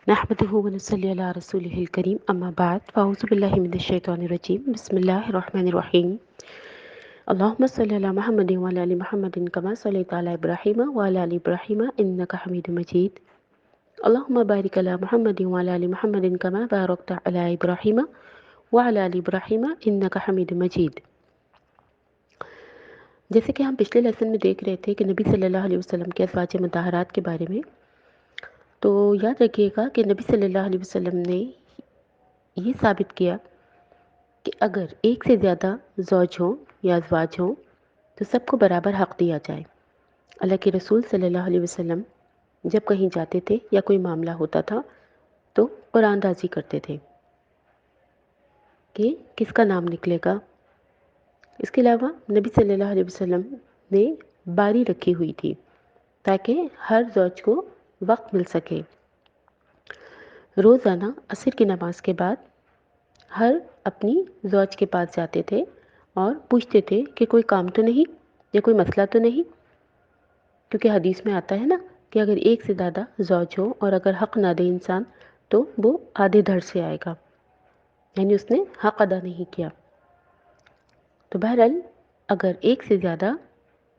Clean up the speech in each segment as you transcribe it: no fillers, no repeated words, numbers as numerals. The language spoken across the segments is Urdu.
نحمده ونصلي على رسوله الكريم اما بعد فاعوذ بالله من الشيطان الرجيم بسم الله الرحمن الرحيم اللهم صل على محمد وعلى ال محمد كما صليت على ابراهيم وعلى ال ابراهيم انك حميد مجيد اللهم بارك على محمد وعلى ال محمد كما باركت على ابراهيم وعلى ال ابراهيم انك حميد مجيد۔ جیسے کہ ہم پچھلے لیسن میں دیکھ رہے تھے کہ نبی صلی اللہ علیہ وسلم کے ازواج مطہرات کے بارے میں، تو یاد رکھیے گا کہ نبی صلی اللہ علیہ وسلم نے یہ ثابت کیا کہ اگر ایک سے زیادہ زوج ہوں یا ازواج ہوں تو سب کو برابر حق دیا جائے۔ اللہ کے رسول صلی اللہ علیہ وسلم جب کہیں جاتے تھے یا کوئی معاملہ ہوتا تھا تو قرآن دازی کرتے تھے کہ کس کا نام نکلے گا۔ اس کے علاوہ نبی صلی اللہ علیہ وسلم نے باری رکھی ہوئی تھی تاکہ ہر زوج کو وقت مل سکے۔ روزانہ عصر کی نماز کے بعد ہر اپنی زوج کے پاس جاتے تھے اور پوچھتے تھے کہ کوئی کام تو نہیں یا کوئی مسئلہ تو نہیں، کیونکہ حدیث میں آتا ہے نا کہ اگر ایک سے زیادہ زوج ہو اور اگر حق نہ دے انسان تو وہ آدھے دھڑ سے آئے گا، یعنی اس نے حق ادا نہیں کیا۔ تو بہرحال اگر ایک سے زیادہ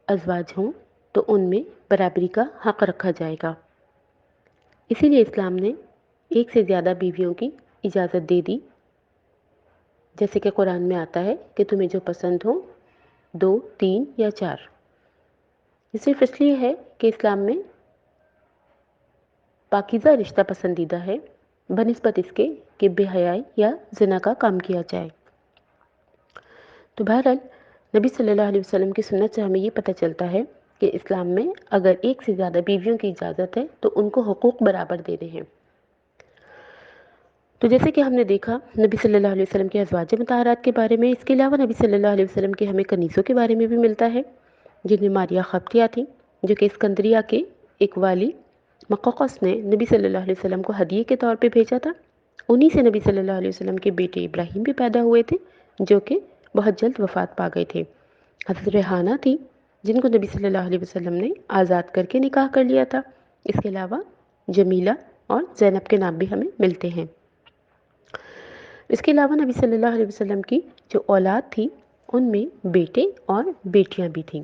ازواج ہوں تو ان میں برابری کا حق رکھا جائے گا۔ اسی لیے اسلام نے ایک سے زیادہ بیویوں کی اجازت دے دی، جیسے کہ قرآن میں آتا ہے کہ تمہیں جو پسند ہو 2، 3 یا 4۔ یہ صرف اس لیے ہے کہ اسلام میں پاکیزہ رشتہ پسندیدہ ہے بنسبت اس کے کہ بے حیائی یا زنا کا کام کیا جائے۔ تو بہرحال نبی صلی اللہ علیہ وسلم کی سنت سے ہمیں یہ پتہ چلتا ہے کہ اسلام میں اگر ایک سے زیادہ بیویوں کی اجازت ہے تو ان کو حقوق برابر دینے ہیں۔ تو جیسے کہ ہم نے دیکھا نبی صلی اللہ علیہ وسلم کے ازواج مطہرات کے بارے میں، اس کے علاوہ نبی صلی اللہ علیہ وسلم کے ہمیں کنیزوں کے بارے میں بھی ملتا ہے، جن میں ماریہ خبطیہ تھیں، جو کہ اسکندریہ کے ایک والی مقوقس نے نبی صلی اللہ علیہ وسلم کو ہدیے کے طور پہ بھیجا تھا۔ انہی سے نبی صلی اللہ علیہ وسلم کے بیٹے ابراہیم بھی پیدا ہوئے تھے، جو کہ بہت جلد وفات پا گئے تھے۔ حضرت ریحانہ تھی، جن کو نبی صلی اللہ علیہ وسلم نے آزاد کر کے نکاح کر لیا تھا۔ اس کے علاوہ جمیلہ اور زینب کے نام بھی ہمیں ملتے ہیں۔ اس کے علاوہ نبی صلی اللہ علیہ وسلم کی جو اولاد تھی ان میں بیٹے اور بیٹیاں بھی تھیں۔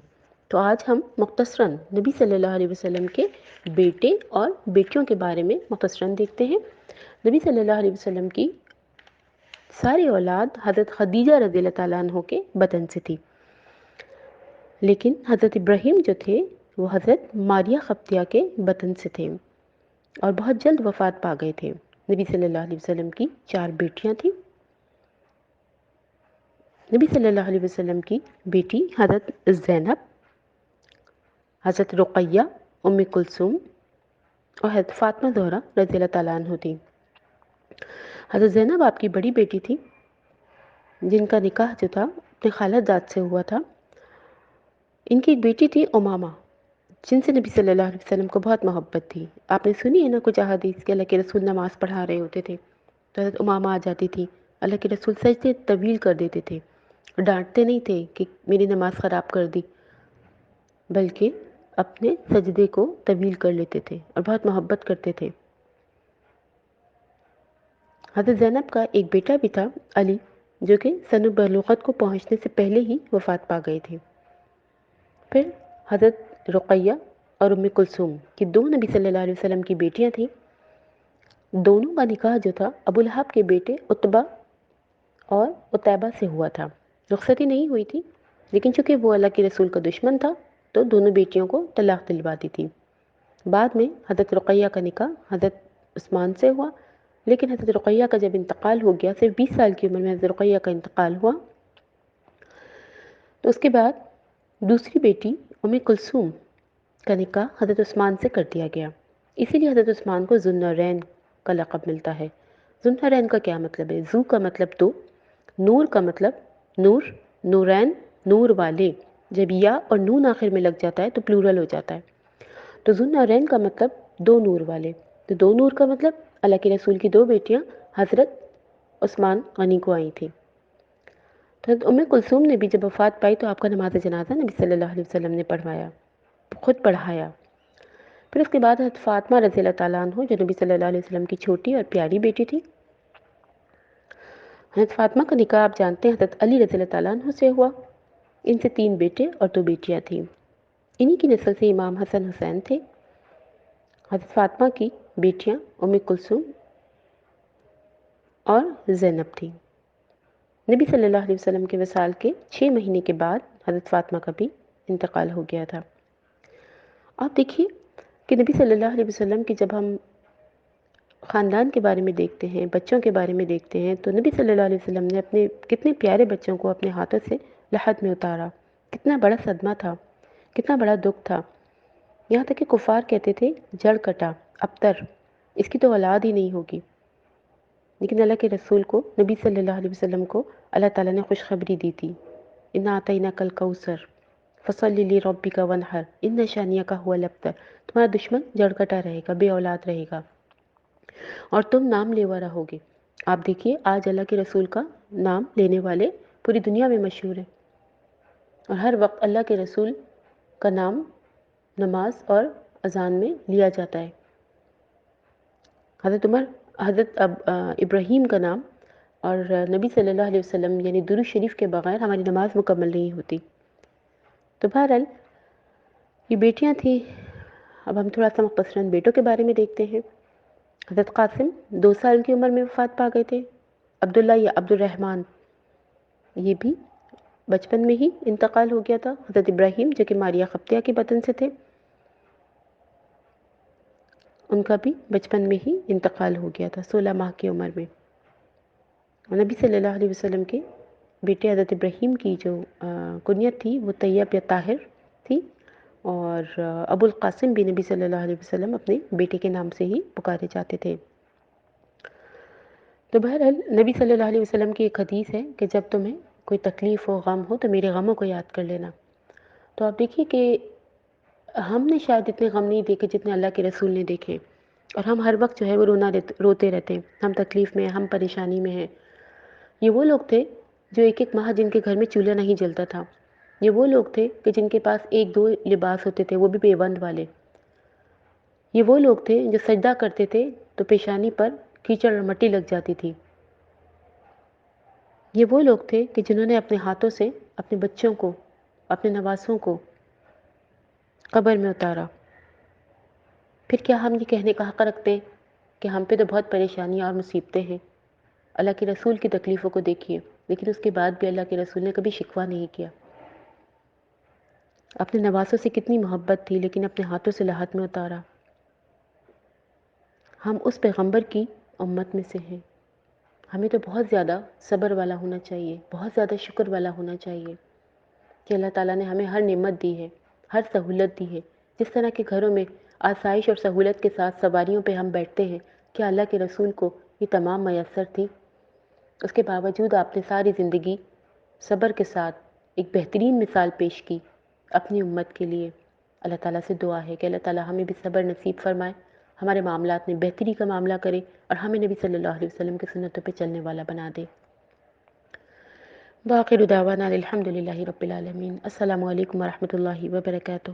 تو آج ہم مختصراً نبی صلی اللہ علیہ وسلم کے بیٹے اور بیٹیوں کے بارے میں مختصراً دیکھتے ہیں۔ نبی صلی اللہ علیہ وسلم کی ساری اولاد حضرت خدیجہ رضی اللہ تعالیٰ عنہ کے بدن سے تھی، لیکن حضرت ابراہیم جو تھے وہ حضرت ماریہ خبطیہ کے بدن سے تھے اور بہت جلد وفات پا گئے تھے۔ نبی صلی اللہ علیہ وسلم کی 4 بیٹیاں تھیں۔ نبی صلی اللہ علیہ وسلم کی بیٹی حضرت زینب، حضرت رقیہ، ام کلثوم اور حضرت فاطمہ زہرا رضی اللہ تعالیٰ عنہ تھی۔ حضرت زینب آپ کی بڑی بیٹی تھی، جن کا نکاح جو تھا اپنے خالہ زاد سے ہوا تھا۔ ان کی ایک بیٹی تھی امامہ، جن سے نبی صلی اللہ علیہ وسلم کو بہت محبت تھی۔ آپ نے سنی ہے نا کچھ احادیث کہ اللہ کے رسول نماز پڑھا رہے ہوتے تھے تو حضرت امامہ آ جاتی تھی، اللہ کے رسول سجدے طویل کر دیتے تھے، ڈانٹتے نہیں تھے کہ میری نماز خراب کر دی، بلکہ اپنے سجدے کو طویل کر لیتے تھے اور بہت محبت کرتے تھے۔ حضرت زینب کا ایک بیٹا بھی تھا علی، جو کہ سن بلوغت کو پہنچنے سے پہلے ہی وفات پا گئے تھے۔ پھر حضرت رقیہ اور ام کلثوم کی 2 نبی صلی اللہ علیہ وسلم کی بیٹیاں تھیں۔ دونوں کا نکاح جو تھا ابو لہب کے بیٹے عتبہ اور عتیبہ سے ہوا تھا۔ رخصتی نہیں ہوئی تھی، لیکن چونکہ وہ اللہ کے رسول کا دشمن تھا تو دونوں بیٹیوں کو طلاق دلوا دی تھی۔ بعد میں حضرت رقیہ کا نکاح حضرت عثمان سے ہوا، لیکن حضرت رقیہ کا جب انتقال ہو گیا، صرف 20 سال کی عمر میں حضرت رقیہ کا انتقال ہوا، تو اس کے بعد دوسری بیٹی ام کلثوم کا نکاح حضرت عثمان سے کر دیا گیا۔ اسی لیے حضرت عثمان کو ذو النورین کا لقب ملتا ہے۔ ذو النورین کا کیا مطلب ہے؟ ذو کا مطلب 2، نور کا مطلب نور، نورین نور والے۔ جب یا اور نون آخر میں لگ جاتا ہے تو پلورل ہو جاتا ہے۔ تو ذو النورین کا مطلب 2 نور والے۔ تو 2 نور کا مطلب اللہ کے رسول کی 2 بیٹیاں حضرت عثمان غنی کو آئی تھیں۔ تو حضرت ام کلثوم نے بھی جب وفات پائی تو آپ کا نماز جنازہ نبی صلی اللہ علیہ وسلم نے پڑھوایا، خود پڑھایا۔ پھر اس کے بعد حضرت فاطمہ رضی اللہ تعالیٰ عنہ جو نبی صلی اللہ علیہ وسلم کی چھوٹی اور پیاری بیٹی تھی. حضرت فاطمہ کا نکاح آپ جانتے ہیں حضرت علی رضی اللہ تعالیٰ عنہ سے ہوا. ان سے 3 بیٹے اور 2 بیٹیاں تھیں. انہی کی نسل سے امام حسن حسین تھے. حضرت فاطمہ کی بیٹیاں ام کلثوم اور زینب تھیں. نبی صلی اللہ علیہ وسلم کے وصال کے 6 مہینے کے بعد حضرت فاطمہ کا بھی انتقال ہو گیا تھا. آپ دیکھیے کہ نبی صلی اللہ علیہ وسلم کی جب ہم خاندان کے بارے میں دیکھتے ہیں، بچوں کے بارے میں دیکھتے ہیں، تو نبی صلی اللہ علیہ وسلم نے اپنے کتنے پیارے بچوں کو اپنے ہاتھوں سے لحد میں اتارا. کتنا بڑا صدمہ تھا، کتنا بڑا دکھ تھا. یہاں تک کہ کفار کہتے تھے جڑ کٹا، ابتر، اس کی تو اولاد ہی نہیں ہوگی. لیکن اللہ کے رسول کو، نبی صلی اللہ علیہ وسلم کو اللہ تعالیٰ نے خوشخبری دی تھی. اِنَّا أَعْطَيْنَاكَ الْكَوْثَرَ فَصَلِّ لِرَبِّكَ وَانْحَرْ إِنَّ شَانِئَكَ هُوَ الْأَبْتَرُ. تمہارا دشمن جڑ کٹا رہے گا، بے اولاد رہے گا اور تم نام لیوا رہو گے. آپ دیکھیے آج اللہ کے رسول کا نام لینے والے پوری دنیا میں مشہور ہیں، اور ہر وقت اللہ کے رسول کا نام نماز اور اذان میں لیا جاتا ہے. حضرت ابراہیم کا نام اور نبی صلی اللہ علیہ وسلم یعنی درود شریف کے بغیر ہماری نماز مکمل نہیں ہوتی. تو بہرحال یہ بیٹیاں تھیں. اب ہم تھوڑا سا مختصراً بیٹوں کے بارے میں دیکھتے ہیں. حضرت قاسم 2 سال کی عمر میں وفات پا گئے تھے. عبداللہ یا عبد الرحمن یہ بھی بچپن میں ہی انتقال ہو گیا تھا. حضرت ابراہیم جو کہ ماریہ قبطیہ کے بطن سے تھے، ان کا بھی بچپن میں ہی انتقال ہو گیا تھا 16 ماہ کی عمر میں. نبی صلی اللہ علیہ وسلم کے بیٹے حضرت ابراہیم کی جو کنیت تھی وہ طیب یا طاہر تھی، اور ابو القاسم بھی نبی صلی اللہ علیہ وسلم اپنے بیٹے کے نام سے ہی پکارے جاتے تھے. تو بہرحال نبی صلی اللہ علیہ وسلم کی ایک حدیث ہے کہ جب تمہیں کوئی تکلیف ہو، غم ہو تو میرے غموں کو یاد کر لینا. تو آپ دیکھیے کہ ہم نے شاید اتنے غم نہیں دیکھے جتنے اللہ کے رسول نے دیکھے، اور ہم ہر وقت جو ہے وہ روتے رہتے ہیں. ہم تکلیف میں ہیں، ہم پریشانی میں ہیں. یہ وہ لوگ تھے جو 1 ماہ جن کے گھر میں چولہا نہیں جلتا تھا. یہ وہ لوگ تھے کہ جن کے پاس 1-2 لباس ہوتے تھے، وہ بھی پیوند والے. یہ وہ لوگ تھے جو سجدہ کرتے تھے تو پیشانی پر کیچڑ اور مٹی لگ جاتی تھی. یہ وہ لوگ تھے کہ جنہوں نے اپنے ہاتھوں سے اپنے بچوں کو، اپنے نواسوں کو قبر میں اتارا. پھر کیا ہم یہ کہنے کا حق رکھتے ہیں کہ ہم پہ تو بہت پریشانیاں اور مصیبتیں ہیں؟ اللہ کے رسول کی تکلیفوں کو دیکھیے، لیکن اس کے بعد بھی اللہ کے رسول نے کبھی شکوہ نہیں کیا. اپنے نواسوں سے کتنی محبت تھی، لیکن اپنے ہاتھوں سے لحد میں اتارا. ہم اس پیغمبر کی امت میں سے ہیں. ہمیں تو بہت زیادہ صبر والا ہونا چاہیے، بہت زیادہ شکر والا ہونا چاہیے کہ اللہ تعالیٰ نے ہمیں ہر نعمت دی ہے، ہر سہولت دی ہے. جس طرح کے گھروں میں آسائش اور سہولت کے ساتھ سواریوں پہ ہم بیٹھتے ہیں، کیا اللہ کے رسول کو یہ تمام میسر تھی؟ اس کے باوجود آپ نے ساری زندگی صبر کے ساتھ ایک بہترین مثال پیش کی اپنی امت کے لیے. اللہ تعالیٰ سے دعا ہے کہ اللہ تعالیٰ ہمیں بھی صبر نصیب فرمائے، ہمارے معاملات میں بہتری کا معاملہ کرے، اور ہمیں نبی صلی اللہ علیہ وسلم کی سنتوں پہ چلنے والا بنا دے. باخر دعوانا الحمد للہ رب العالمین. السلام علیکم ورحمۃ اللہ وبرکاتہ.